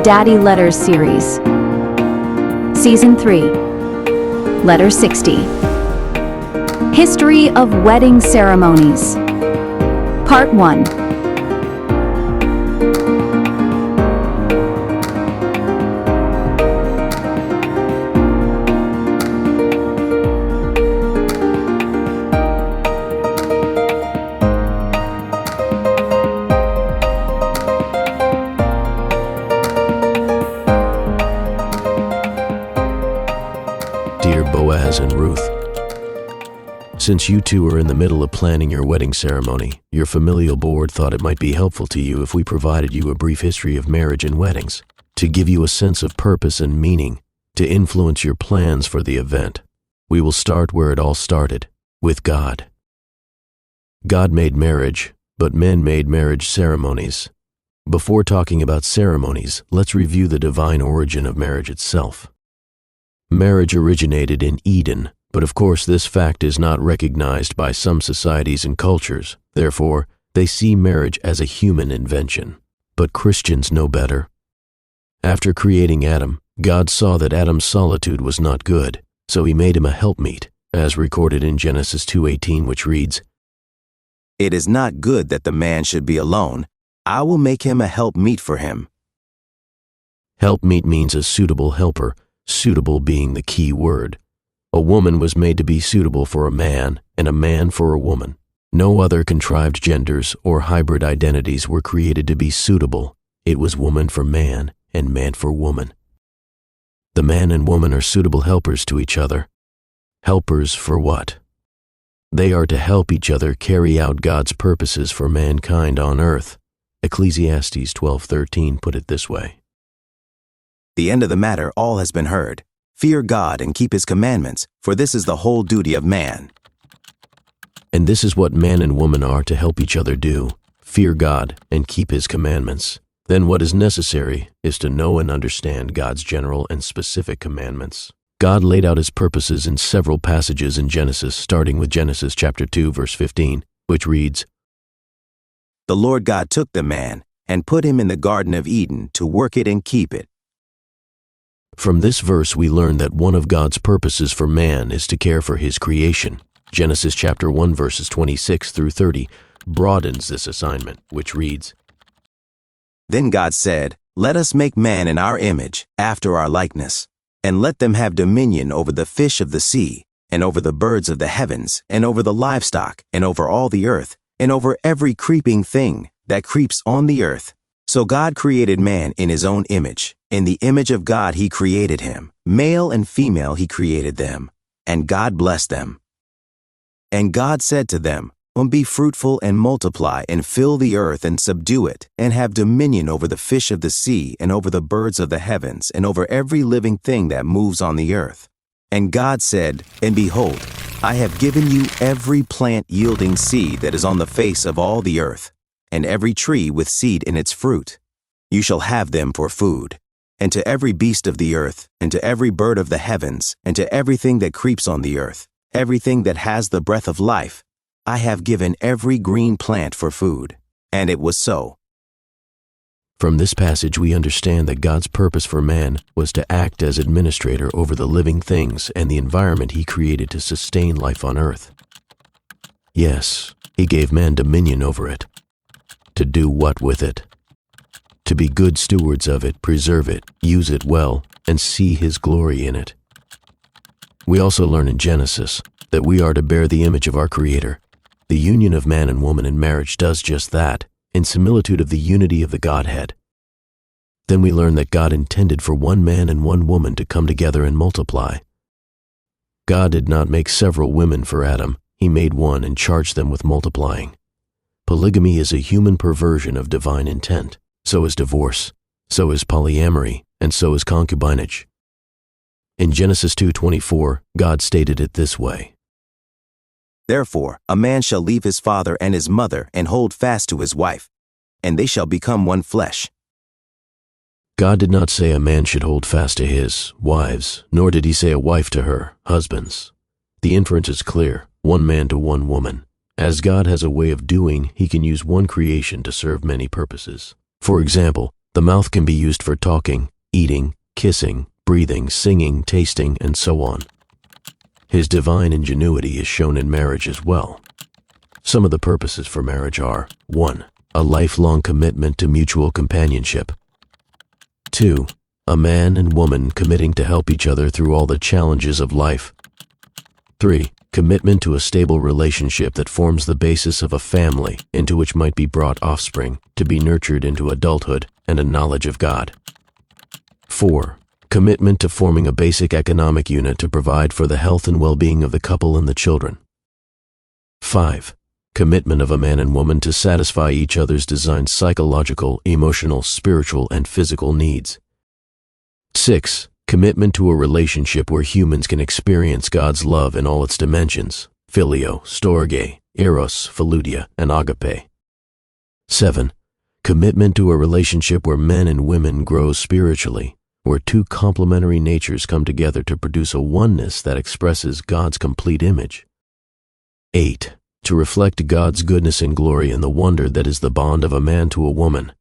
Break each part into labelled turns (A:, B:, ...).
A: Daddy Letters series. Season 3. Letter 60. History of Wedding Ceremonies. Part 1.
B: Dear Boaz and Ruth, since you two are in the middle of planning your wedding ceremony, your familial board thought it might be helpful to you if we provided you a brief history of marriage and weddings, to give you a sense of purpose and meaning, to influence your plans for the event. We will start where it all started, with God. God made marriage, but men made marriage ceremonies. Before talking about ceremonies, let's review the divine origin of marriage itself. Marriage originated in Eden, but of course this fact is not recognized by some societies and cultures. Therefore, they see marriage as a human invention. But Christians know better. After creating Adam, God saw that Adam's solitude was not good, so he made him a helpmeet, as recorded in Genesis 2:18, which reads,
C: "It is not good that the man should be alone. I will make him a helpmeet for him."
B: Helpmeet means a suitable helper, suitable being the key word. A woman was made to be suitable for a man, and a man for a woman. No other contrived genders or hybrid identities were created to be suitable. It was woman for man and man for woman. The man and woman are suitable helpers to each other. Helpers for what? They are to help each other carry out God's purposes for mankind on earth. Ecclesiastes 12:13 put it this way.
C: The end of the matter all has been heard. Fear God and keep his commandments, for this is the whole duty of man.
B: And this is what man and woman are to help each other do. Fear God and keep his commandments. Then what is necessary is to know and understand God's general and specific commandments. God laid out his purposes in several passages in Genesis, starting with Genesis chapter 2, verse 15, which reads,
C: "The Lord God took the man and put him in the Garden of Eden to work it and keep it."
B: From this verse we learn that one of God's purposes for man is to care for his creation. Genesis chapter 1 verses 26 through 30 broadens this assignment, which reads,
C: "Then God said, Let us make man in our image, after our likeness, and let them have dominion over the fish of the sea, and over the birds of the heavens, and over the livestock, and over all the earth, and over every creeping thing that creeps on the earth." So God created man in his own image. In the image of God he created him. Male and female he created them. And God blessed them. And God said to them, "Be fruitful and multiply, and fill the earth and subdue it, and have dominion over the fish of the sea, and over the birds of the heavens, and over every living thing that moves on the earth." And God said, "And behold, I have given you every plant yielding seed that is on the face of all the earth, and every tree with seed in its fruit. You shall have them for food. And to every beast of the earth, and to every bird of the heavens, and to everything that creeps on the earth, everything that has the breath of life, I have given every green plant for food." And it was so.
B: From this passage we understand that God's purpose for man was to act as administrator over the living things and the environment he created to sustain life on earth. Yes, he gave man dominion over it. To do what with it? To be good stewards of it, preserve it, use it well, and see his glory in it. We also learn in Genesis that we are to bear the image of our Creator. The union of man and woman in marriage does just that, in similitude of the unity of the Godhead. Then we learn that God intended for one man and one woman to come together and multiply. God did not make several women for Adam. He made one and charged them with multiplying. Polygamy is a human perversion of divine intent. So is divorce, so is polyamory, and so is concubinage. In Genesis 2:24, God stated it this way,
C: "Therefore a man shall leave his father and his mother, and hold fast to his wife, and they shall become one flesh."
B: God did not say a man should hold fast to his wives, nor did he say a wife to her husbands. The inference is clear, one man to one woman. As God has a way of doing, he can use one creation to serve many purposes. For example, The mouth can be used for talking, eating, kissing, breathing, singing, tasting, and so on. His divine ingenuity is shown in marriage as well. Some of the purposes for marriage are: 1. A lifelong commitment to mutual companionship. 2. A man and woman committing to help each other through all the challenges of life. 3. Commitment to a stable relationship that forms the basis of a family into which might be brought offspring to be nurtured into adulthood and a knowledge of God. 4. Commitment to forming a basic economic unit to provide for the health and well-being of the couple and the children. 5. Commitment of a man and woman to satisfy each other's designed psychological, emotional, spiritual, and physical needs. 6. Commitment to a relationship where humans can experience God's love in all its dimensions: filio, storge, eros, philudia, and agape. 7. Commitment to a relationship where men and women grow spiritually, where two complementary natures come together to produce a oneness that expresses God's complete image. 8. To reflect God's goodness and glory in the wonder that is the bond of a man to a woman.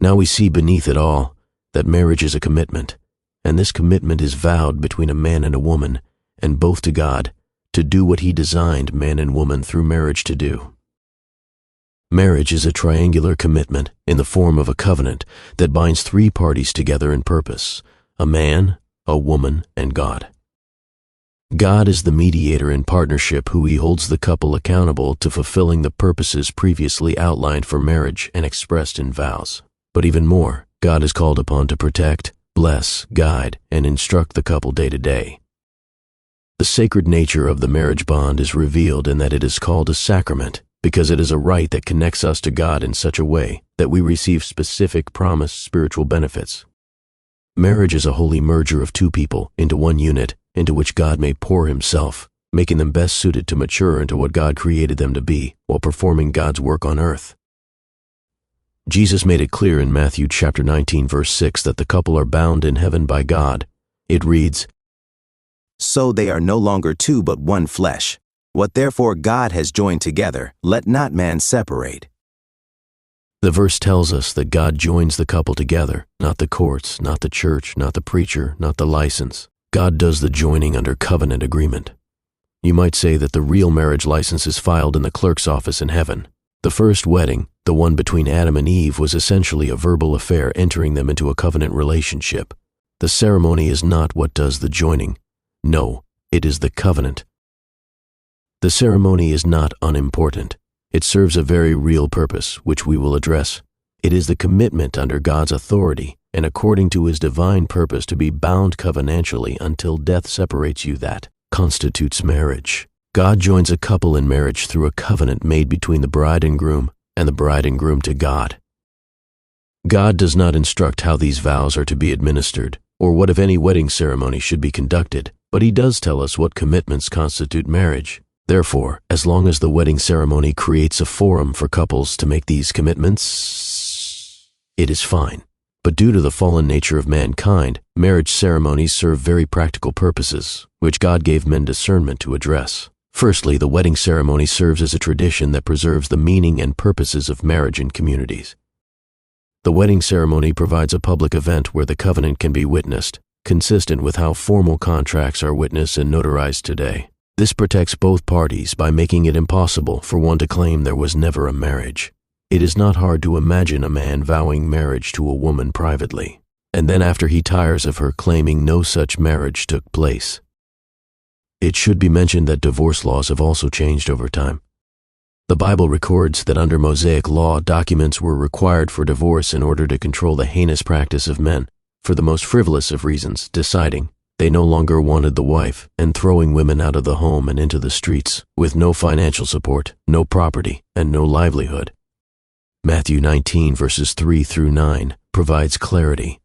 B: Now we see beneath it all that marriage is a commitment, and this commitment is vowed between a man and a woman, and both to God, to do what He designed man and woman through marriage to do. Marriage is a triangular commitment in the form of a covenant that binds three parties together in purpose: a man, a woman, and God. God is the mediator in partnership who He holds the couple accountable to fulfilling the purposes previously outlined for marriage and expressed in vows. But even more, God is called upon to protect, bless, guide, and instruct the couple day to day. The sacred nature of the marriage bond is revealed in that it is called a sacrament, because it is a rite that connects us to God in such a way that we receive specific promised spiritual benefits. Marriage is a holy merger of two people into one unit, into which God may pour Himself, making them best suited to mature into what God created them to be while performing God's work on earth. Jesus made it clear in Matthew chapter 19 verse 6 that the couple are bound in heaven by God. It reads,
C: So they are no longer two but one flesh. What therefore God has joined together, let not man separate.
B: The verse tells us that God joins the couple together, not the courts, not the church, not the preacher, not the license. God does the joining under covenant agreement. You might say that the real marriage license is filed in the clerk's office in heaven. The first wedding, the one between Adam and Eve, was essentially a verbal affair entering them into a covenant relationship. The ceremony is not what does the joining. No, it is the covenant. The ceremony is not unimportant. It serves a very real purpose, which we will address. It is the commitment under God's authority and according to His divine purpose to be bound covenantally until death separates you that constitutes marriage. God joins a couple in marriage through a covenant made between the bride and groom to God. God does not instruct how these vows are to be administered, or what if any wedding ceremony should be conducted, but He does tell us what commitments constitute marriage. Therefore, as long as the wedding ceremony creates a forum for couples to make these commitments, it is fine. But due to the fallen nature of mankind, marriage ceremonies serve very practical purposes, which God gave men discernment to address. Firstly, the wedding ceremony serves as a tradition that preserves the meaning and purposes of marriage in communities. The wedding ceremony provides a public event where the covenant can be witnessed, consistent with how formal contracts are witnessed and notarized today. This protects both parties by making it impossible for one to claim there was never a marriage. It is not hard to imagine a man vowing marriage to a woman privately, and then after he tires of her claiming no such marriage took place. It should be mentioned that divorce laws have also changed over time. The Bible records that under Mosaic law, documents were required for divorce in order to control the heinous practice of men, for the most frivolous of reasons, deciding they no longer wanted the wife and throwing women out of the home and into the streets with no financial support, no property, and no livelihood. Matthew 19 verses 3 through 9 provides clarity.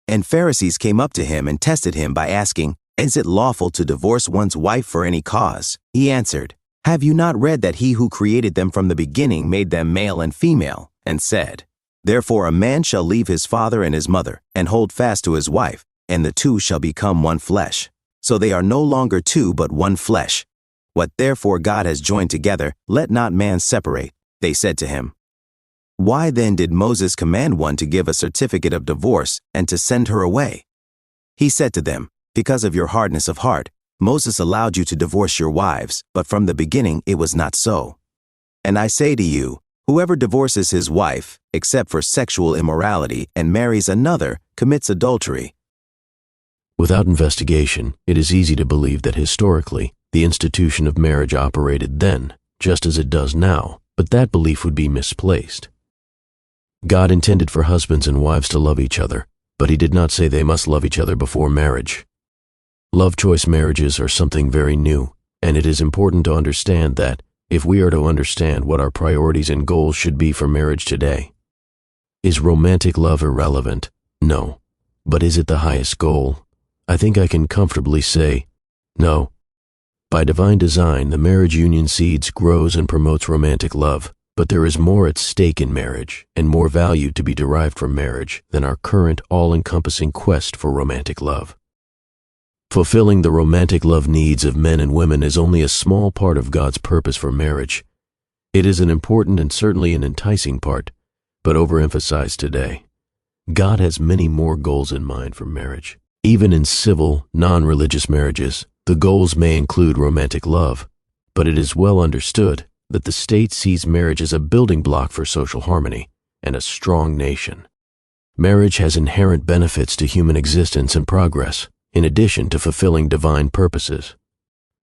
C: And Pharisees came up to Him and tested Him by asking, Is it lawful to divorce one's wife for any cause? He answered, Have you not read that He who created them from the beginning made them male and female, and said, Therefore a man shall leave his father and his mother, and hold fast to his wife, and the two shall become one flesh. So they are no longer two but one flesh. What therefore God has joined together, let not man separate. They said to Him, Why then did Moses command one to give a certificate of divorce and to send her away? He said to them, because of your hardness of heart, Moses allowed you to divorce your wives, but from the beginning it was not so. And I say to you, whoever divorces his wife, except for sexual immorality, and marries another, commits adultery.
B: Without investigation, it is easy to believe that historically, the institution of marriage operated then, just as it does now, but that belief would be misplaced. God intended for husbands and wives to love each other, but He did not say they must love each other before marriage. Love choice marriages are something very new, and it is important to understand that if we are to understand what our priorities and goals should be for marriage today. Is romantic love irrelevant? No. But is it the highest goal? I think I can comfortably say, no. By divine design, the marriage union seeds, grows and promotes romantic love, but there is more at stake in marriage and more value to be derived from marriage than our current all-encompassing quest for romantic love. Fulfilling the romantic love needs of men and women is only a small part of God's purpose for marriage. It is an important and certainly an enticing part, but overemphasized today. God has many more goals in mind for marriage. Even in civil, non-religious marriages, the goals may include romantic love, but it is well understood that the state sees marriage as a building block for social harmony and a strong nation. Marriage has inherent benefits to human existence and progress, in addition to fulfilling divine purposes.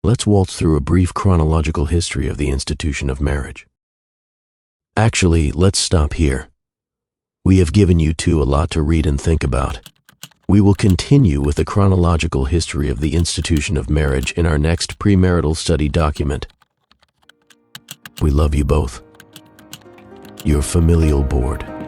B: Let's waltz through a brief chronological history of the institution of marriage. Actually, let's stop here. We have given you two a lot to read and think about. We will continue with the chronological history of the institution of marriage in our next premarital study document. We love you both. Your familial board.